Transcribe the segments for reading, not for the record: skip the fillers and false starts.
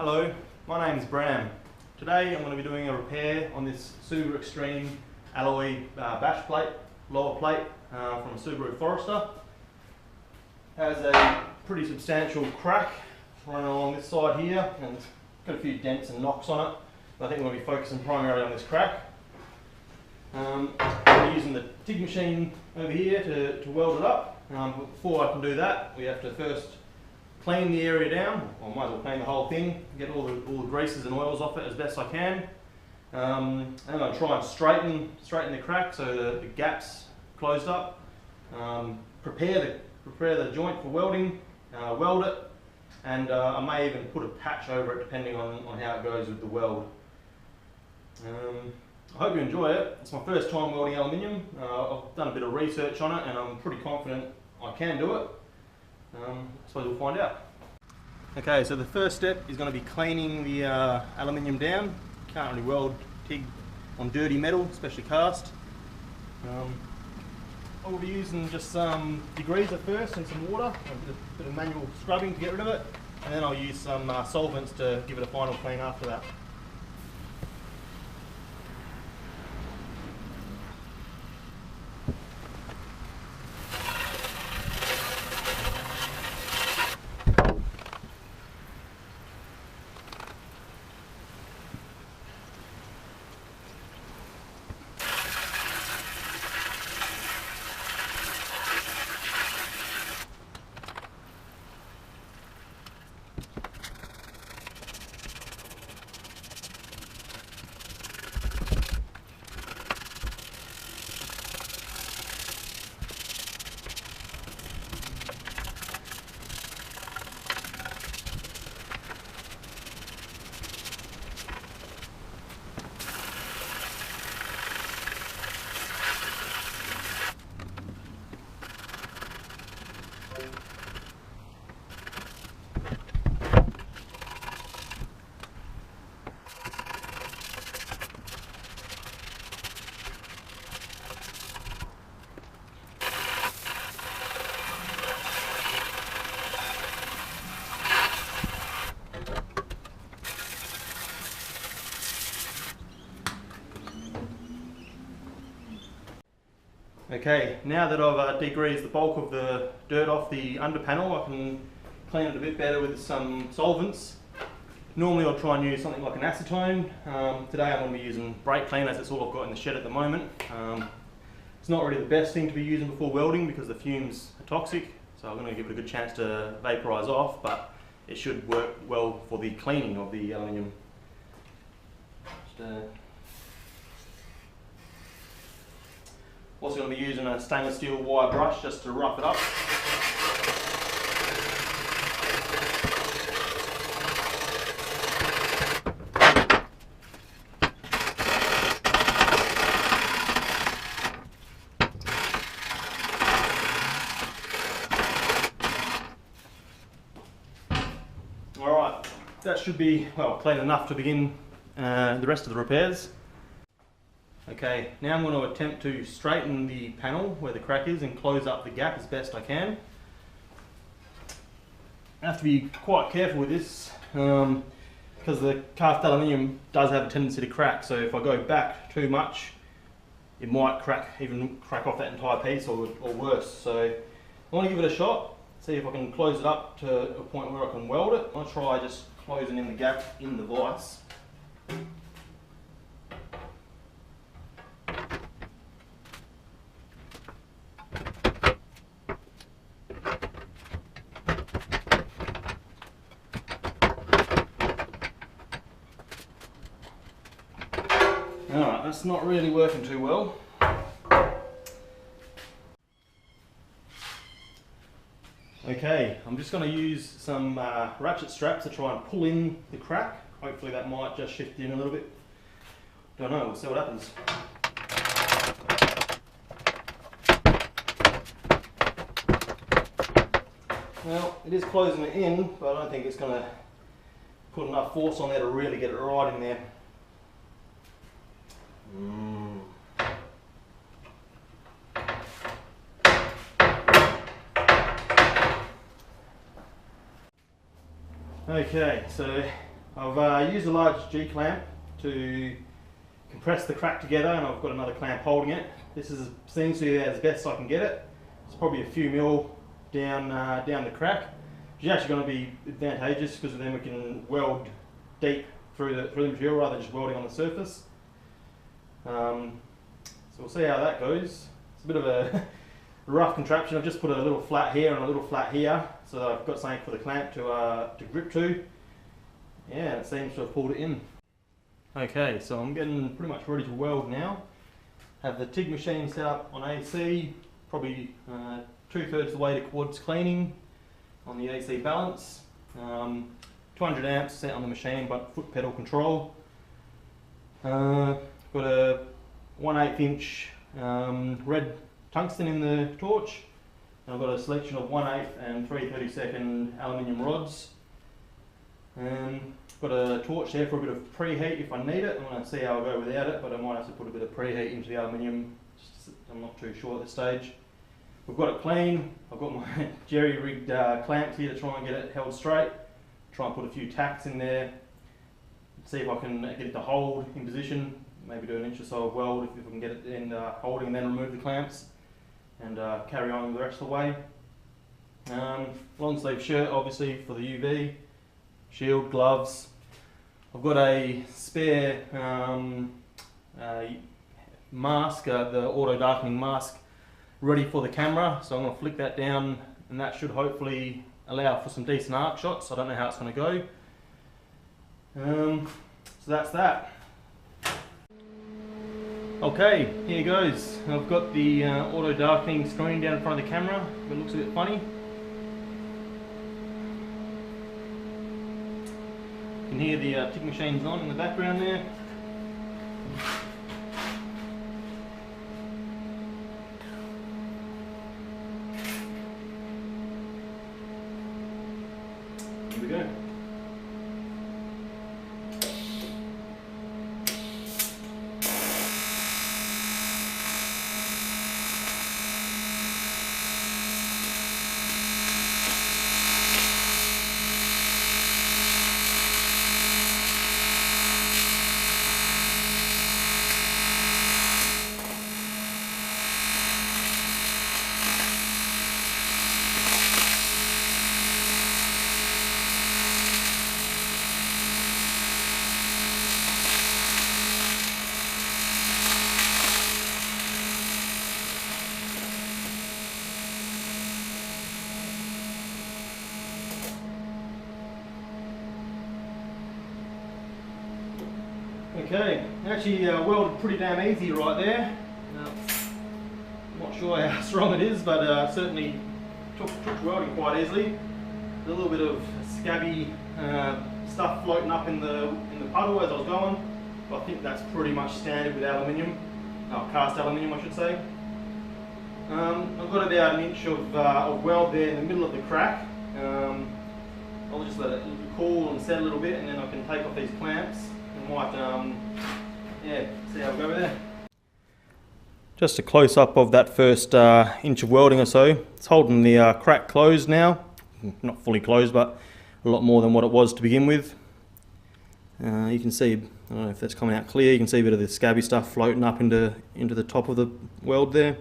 Hello, my name is Bram. Today I'm going to be doing a repair on this Suba Xtreme alloy bash plate, lower plate from a Subaru Forester. Has a pretty substantial crack running along this side here and it's got a few dents and knocks on it. But I think we're going to be focusing primarily on this crack. I'm using the TIG machine over here to weld it up. But before I can do that, we have to first clean the area down, or might as well clean the whole thing, get all the greases and oils off it as best I can. And I'm going to try and straighten the crack so the gap's closed up. Prepare the joint for welding, weld it, and I may even put a patch over it depending on how it goes with the weld. I hope you enjoy it. It's my first time welding aluminium. I've done a bit of research on it and I'm pretty confident I can do it. I suppose we'll find out. Okay, so the first step is going to be cleaning the aluminium down. Can't really weld TIG on dirty metal, especially cast. I will be using just some degreaser first and some water, a bit of manual scrubbing to get rid of it, and then I'll use some solvents to give it a final clean after that. Okay, now that I've degreased the bulk of the dirt off the under panel, I can clean it a bit better with some solvents. Normally I'll try and use something like an acetone. Today I'm going to be using brake cleaner as it's all I've got in the shed at the moment. It's not really the best thing to be using before welding because the fumes are toxic, so I'm going to give it a good chance to vaporise off, but it should work well for the cleaning of the aluminium. Also going to be using a stainless steel wire brush just to rough it up. Alright, that should be, well, clean enough to begin the rest of the repairs. Okay, now I'm going to attempt to straighten the panel where the crack is and close up the gap as best I can. I have to be quite careful with this because the cast aluminium does have a tendency to crack, so if I go back too much it might even crack off that entire piece or worse. So I want to give it a shot, see if I can close it up to a point where I can weld it. I'll try just closing in the gap in the vise. Alright, that's not really working too well. Okay, I'm just going to use some ratchet straps to try and pull in the crack. Hopefully that might just shift in a little bit. Don't know, we'll see what happens. Well, it is closing it in, but I don't think it's going to put enough force on there to really get it right in there. Okay, so I've used a large G-clamp to compress the crack together, and I've got another clamp holding it. This seems to be as best I can get it. It's probably a few mil down the crack, which is actually going to be advantageous because then we can weld deep through the material rather than just welding on the surface. So we'll see how that goes. It's a bit of a rough contraption. I've just put a little flat here and a little flat here, so that I've got something for the clamp to grip to. Yeah, it seems to have pulled it in. Okay, so I'm getting pretty much ready to weld now. Have the TIG machine set up on AC, probably 2/3 the way to quartz cleaning on the AC balance. 200 amps set on the machine, but foot pedal control. Got a 1/8 inch red tungsten in the torch. And I've got a selection of 1/8 and 3/32 aluminium rods. Got a torch there for a bit of preheat if I need it. I'm going to see how I go without it, but I might have to put a bit of preheat into the aluminium. I'm not too sure at this stage. We've got it clean. I've got my jerry-rigged clamps here to try and get it held straight. Try and put a few tacks in there. See if I can get it to hold in position. Maybe do an inch or so of weld if I can get it in holding, and then remove the clamps and carry on the rest of the way. Long sleeve shirt obviously for the UV. Shield, gloves. I've got a spare mask, the auto darkening mask, ready for the camera, so I'm going to flick that down, and that should hopefully allow for some decent arc shots. I don't know how it's going to go. So that's that. Okay, here goes. I've got the auto darkening screen down in front of the camera. It looks a bit funny. You can hear the TIG machines on in the background there. Here we go. Okay, actually welded pretty damn easy right there. Not sure how strong it is, but certainly took welding quite easily. A little bit of scabby stuff floating up in the puddle as I was going, but I think that's pretty much standard with aluminium, cast aluminium I should say. I've got about an inch of weld there in the middle of the crack. I'll just let it cool and set a little bit, and then I can take off these clamps. Might see how we go with that. Just a close up of that first inch of welding or so. It's holding the crack closed now. Not fully closed, but a lot more than what it was to begin with. You can see, I don't know if that's coming out clear, you can see a bit of the scabby stuff floating up into the top of the weld there.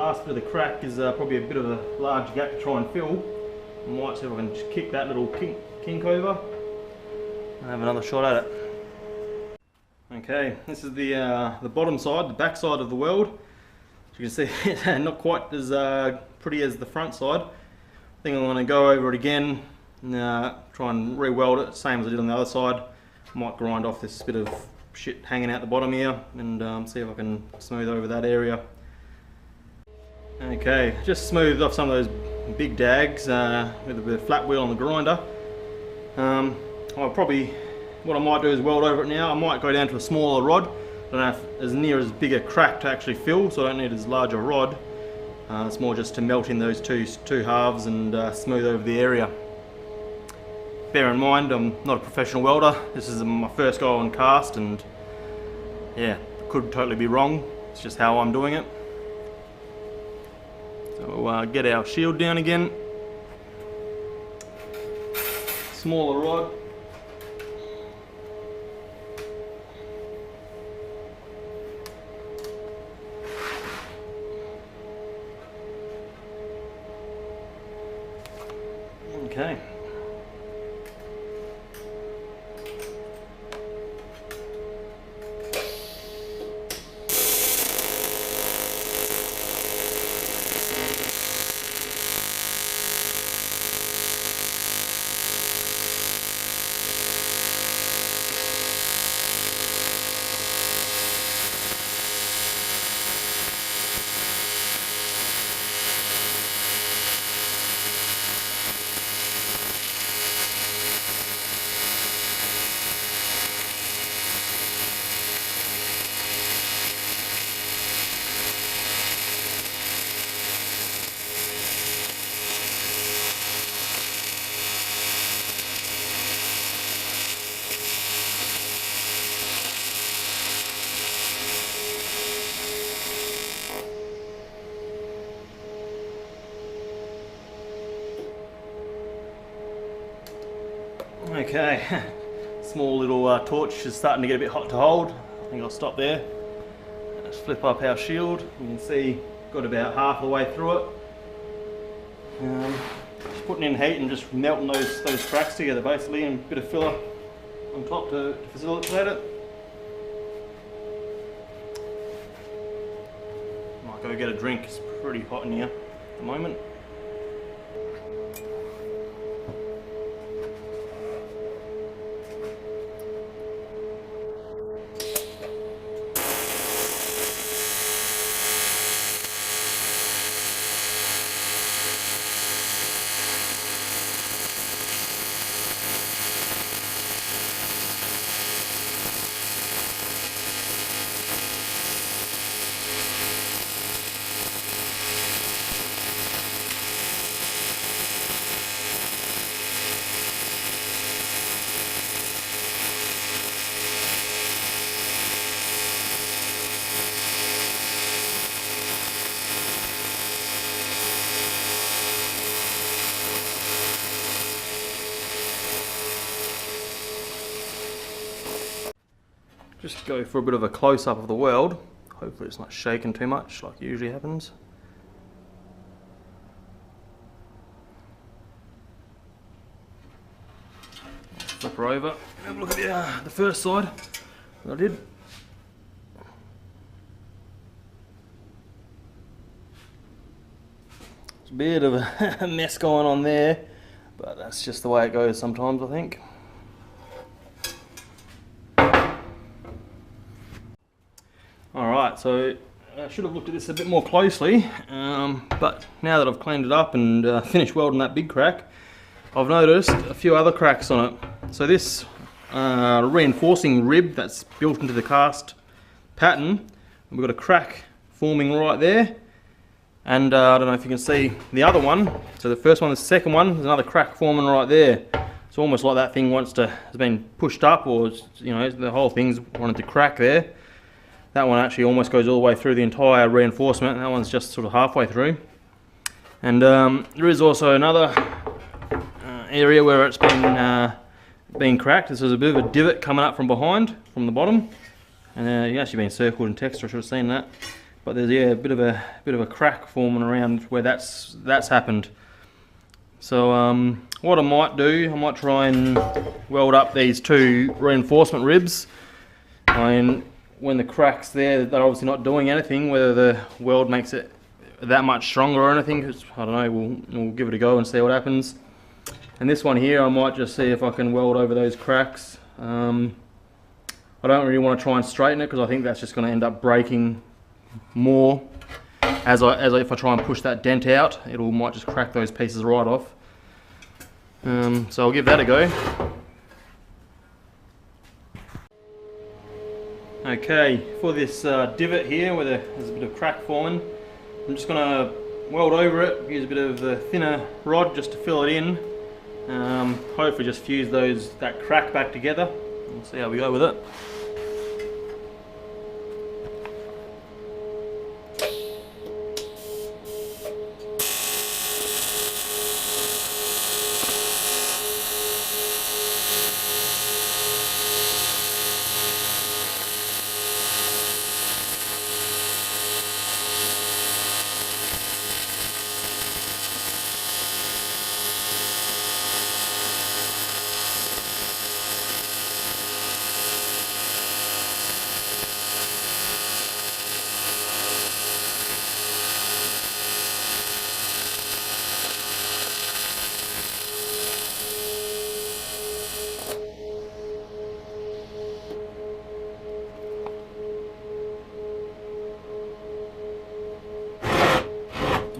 last bit of the crack is probably a bit of a large gap to try and fill. I might see if I can just kick that little kink over and have another shot at it. Okay, this is the bottom side, the back side of the weld. As you can see, it's not quite as pretty as the front side. I think I'm going to go over it again and try and re-weld it, same as I did on the other side. I might grind off this bit of shit hanging out the bottom here and see if I can smooth over that area. Okay, just smoothed off some of those big dags with a bit of flat wheel on the grinder. What I might do is weld over it now. I might go down to a smaller rod. I don't know if as near as big a crack to actually fill, so I don't need as large a rod. It's more just to melt in those two halves and smooth over the area. Bear in mind, I'm not a professional welder. This is my first go on cast, and yeah, could totally be wrong. It's just how I'm doing it. So we'll get our shield down again. Smaller rod. Okay. Okay, small little torch is starting to get a bit hot to hold. I think I'll stop there. Let's flip up our shield. You can see got about half the way through it. Just putting in heat and just melting those cracks together basically, and a bit of filler on top to facilitate it. Might go get a drink, it's pretty hot in here at the moment. Just go for a bit of a close-up of the weld. Hopefully it's not shaking too much like it usually happens. Flip her over. Have a look at the first side that I did. There's a bit of a mess going on there, but that's just the way it goes sometimes, I think. Alright, so I should have looked at this a bit more closely, but now that I've cleaned it up and finished welding that big crack, I've noticed a few other cracks on it. So this reinforcing rib that's built into the cast pattern, we've got a crack forming right there, and I don't know if you can see the other one. So the first one, the second one, there's another crack forming right there. It's almost like that thing has been pushed up, or the whole thing's wanted to crack there. That one actually almost goes all the way through the entire reinforcement. That one's just sort of halfway through. And there is also another area where it's been cracked. This is a bit of a divot coming up from behind, from the bottom. And it's actually been circled in texture, I should have seen that. but there's a bit of a crack forming around where that's happened. So what I might do, I might try and weld up these two reinforcement ribs. And when the crack's there, they're obviously not doing anything. Whether the weld makes it that much stronger or anything, I don't know. We'll give it a go and see what happens. And this one here, I might just see if I can weld over those cracks. I don't really want to try and straighten it because I think that's just going to end up breaking more. If I try and push that dent out, might just crack those pieces right off. So I'll give that a go. Okay, for this divot here where there's a bit of crack forming, I'm just going to weld over it, use a bit of the thinner rod just to fill it in. Hopefully just fuse that crack back together. We'll see how we go with it.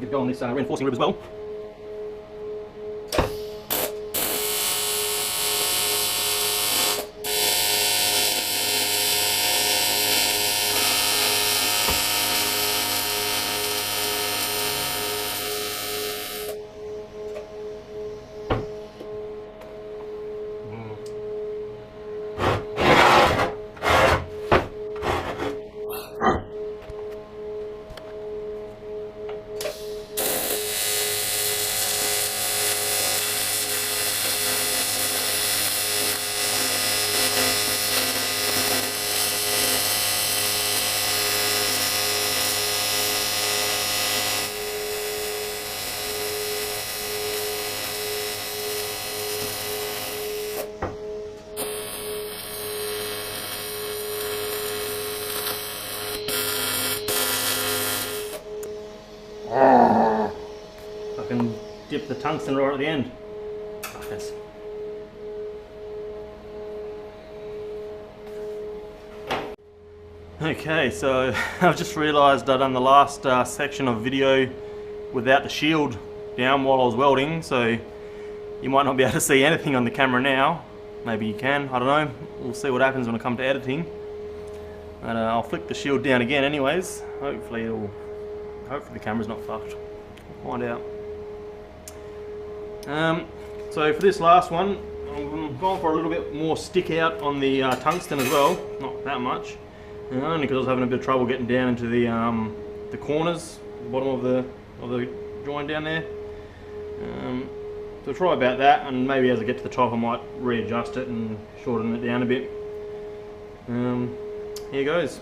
Get going on this reinforcing rib as well. I can dip the tungsten right at the end. Like this. Okay, so I've just realised I've done the last section of video without the shield down while I was welding, so you might not be able to see anything on the camera now. Maybe you can, I don't know. We'll see what happens when I come to editing. And I'll flick the shield down again anyways. Hopefully the camera's not fucked. We'll find out. So for this last one, I'm going for a little bit more stick out on the tungsten as well. Not that much. Only because I was having a bit of trouble getting down into the corners, the bottom of the joint down there. So try about that, and maybe as I get to the top I might readjust it and shorten it down a bit. Here goes.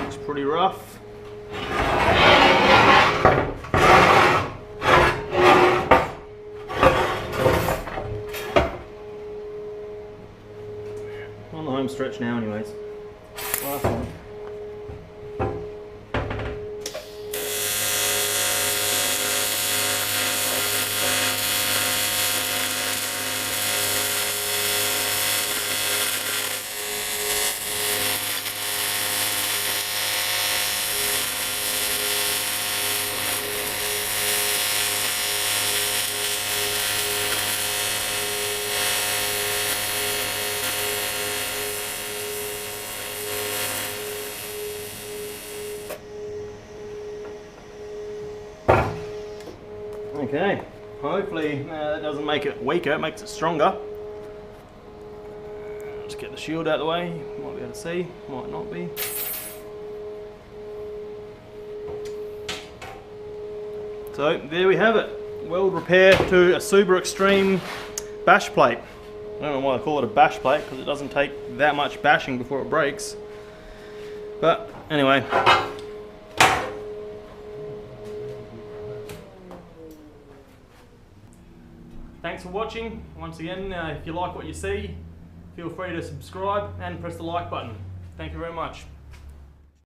It's pretty rough. On the home stretch now anyways. Last one. Okay, hopefully that doesn't make it weaker, it makes it stronger. Just get the shield out of the way, might be able to see, might not be. So there we have it, weld repair to a Suba Xtreme bash plate. I don't know why I call it a bash plate, because it doesn't take that much bashing before it breaks. But anyway. Thanks for watching. Once again, if you like what you see, feel free to subscribe and press the like button. Thank you very much.